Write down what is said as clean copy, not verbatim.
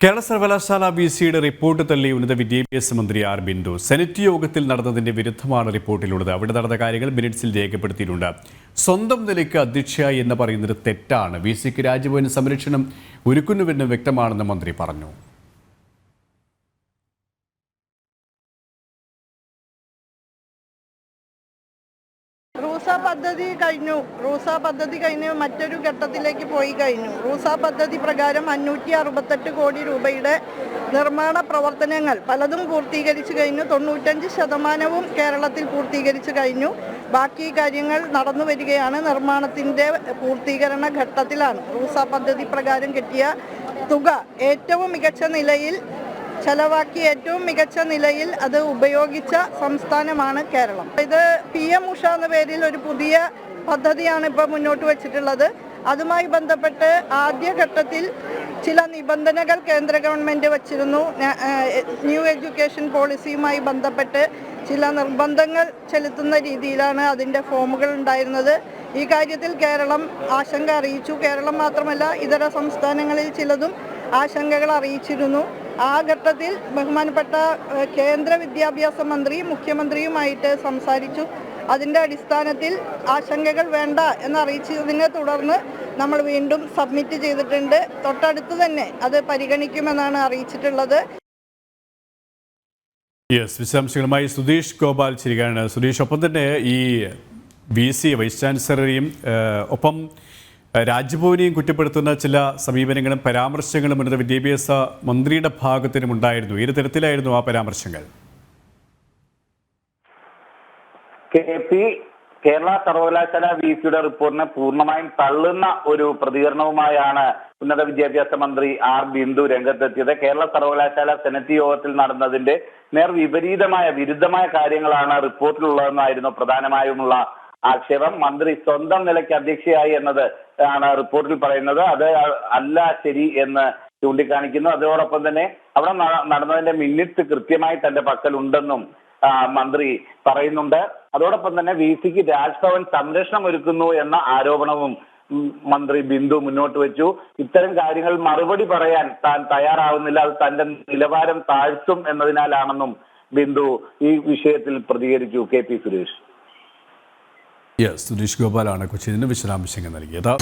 കേരള സർവകലാശാല വിസിയുടെ റിപ്പോർട്ട് തള്ളി ഉന്നത വിദ്യാഭ്യാസ മന്ത്രി ആർ ബിന്ദു. സെനറ്റ് യോഗത്തിൽ നടന്നതിന്റെ വിരുദ്ധമാണ് റിപ്പോർട്ടിലുള്ളത്. അവിടെ നടന്ന കാര്യങ്ങൾ മിനിറ്റ്സിൽ രേഖപ്പെടുത്തിയിട്ടുണ്ട്. സ്വന്തം നിലയ്ക്ക് അധ്യക്ഷയായി എന്ന് പറയുന്നത് തെറ്റാണ്. വിസിക്ക് രാജ്ഭവൻ സംരക്ഷണം ഒരുക്കുന്നുവെന്ന് വ്യക്തമാണെന്ന് മന്ത്രി പറഞ്ഞു. റൂസ പദ്ധതി കഴിഞ്ഞു മറ്റൊരു ഘട്ടത്തിലേക്ക് പോയി കഴിഞ്ഞു. റൂസ പദ്ധതി പ്രകാരം 568 കോടി രൂപയുടെ നിർമ്മാണ പ്രവർത്തനങ്ങൾ പലതും പൂർത്തീകരിച്ചു കഴിഞ്ഞു. 95% കേരളത്തിൽ പൂർത്തീകരിച്ചു കഴിഞ്ഞു. ബാക്കി കാര്യങ്ങൾ നടന്നു വരികയാണ്. നിർമ്മാണത്തിൻ്റെ പൂർത്തീകരണ ഘട്ടത്തിലാണ്. റൂസ പദ്ധതി പ്രകാരം കിട്ടിയ തുക ഏറ്റവും മികച്ച നിലയിൽ ചെലവാക്കി ഏറ്റവും മികച്ച നിലയിൽ അത് ഉപയോഗിച്ച സംസ്ഥാനമാണ് കേരളം. ഇത് PM ഉഷ എന്ന പേരിൽ ഒരു പുതിയ പദ്ധതിയാണ് ഇപ്പോൾ മുന്നോട്ട് വെച്ചിട്ടുള്ളത്. അതുമായി ബന്ധപ്പെട്ട് ആദ്യഘട്ടത്തിൽ ചില നിബന്ധനകൾ കേന്ദ്ര ഗവൺമെൻറ് വച്ചിരുന്നു. ന്യൂ എഡ്യൂക്കേഷൻ പോളിസിയുമായി ബന്ധപ്പെട്ട് ചില നിർബന്ധങ്ങൾ ചെലുത്തുന്ന രീതിയിലാണ് അതിൻ്റെ ഫോമുകൾ ഉണ്ടായിരുന്നത്. ഈ കാര്യത്തിൽ കേരളം ആശങ്ക അറിയിച്ചു. കേരളം മാത്രമല്ല ഇതര സംസ്ഥാനങ്ങളിൽ ചിലതും ആശങ്കകൾ അറിയിച്ചിരുന്നു. ആ ഘട്ടത്തിൽ ബഹുമാനപ്പെട്ട കേന്ദ്ര വിദ്യാഭ്യാസ മന്ത്രി മുഖ്യമന്ത്രിയുമായിട്ട് സംസാരിച്ചു. അതിൻ്റെ അടിസ്ഥാനത്തിൽ ആശങ്കകൾ വേണ്ട എന്നറിയിച്ചതിനെ തുടർന്ന് നമ്മൾ വീണ്ടും സബ്മിറ്റ് ചെയ്തിട്ടുണ്ട്. തൊട്ടടുത്ത് തന്നെ അത് പരിഗണിക്കുമെന്നാണ് അറിയിച്ചിട്ടുള്ളത്. വിശദാംശങ്ങളുമായി സുധീഷ് ഗോപാൽ ചിരികാണ്. സുധീഷ്, ഒപ്പം തന്നെ ഈ VC വൈസ് ചാൻസലറെയും ഒപ്പം രാജ്ഭവനെയും കുറ്റപ്പെടുത്തുന്ന ചില സമീപനങ്ങളും പരാമർശങ്ങളും ഉന്നത വിദ്യാഭ്യാസ മന്ത്രിയുടെ ഭാഗത്തിനും ഉണ്ടായിരുന്നു. ഏത് തരത്തിലായിരുന്നു ആ പരാമർശങ്ങൾ? കേരള സർവകലാശാല VCയുടെ റിപ്പോർട്ടിനെ പൂർണ്ണമായും തള്ളുന്ന ഒരു പ്രതികരണവുമായാണ് ഉന്നത വിദ്യാഭ്യാസ മന്ത്രി ആർ ബിന്ദു രംഗത്തെത്തിയത്. കേരള സർവകലാശാല സെനറ്റ് യോഗത്തിൽ നടന്നതിന്റെ വിരുദ്ധമായ കാര്യങ്ങളാണ് റിപ്പോർട്ടിലുള്ളതെന്നായിരുന്നു പ്രധാനമായുമുള്ള ആക്ഷേപം. മന്ത്രി സ്വന്തം നിലയ്ക്ക് അധ്യക്ഷയായി എന്നത് ആണ് റിപ്പോർട്ടിൽ പറയുന്നത്. അത് അല്ല ശരി എന്ന് ചൂണ്ടിക്കാണിക്കുന്നു. അതോടൊപ്പം തന്നെ അവിടെ നടന്നതിന്റെ മിനിറ്റ്സ് കൃത്യമായി തന്റെ പക്കലുണ്ടെന്നും മന്ത്രി പറയുന്നുണ്ട്. അതോടൊപ്പം തന്നെ VCക്ക് രാജ്ഭവൻ സംരക്ഷണം ഒരുക്കുന്നു എന്ന ആരോപണവും മന്ത്രി ബിന്ദു മുന്നോട്ട് വെച്ചു. ഇത്തരം കാര്യങ്ങൾ മറുപടി പറയാൻ താൻ തയ്യാറാവുന്നില്ല, അത് തന്റെ നിലവാരം താഴ്ത്തും എന്നതിനാലാണെന്നും ബിന്ദു ഈ വിഷയത്തിൽ പ്രതികരിച്ചു. KP സുരേഷ്. സുധീഷ് ഗോപാലാണ് കൊച്ചിയിൽ നിന്ന് വിശദാംശങ്ങൾ നൽകിയത്.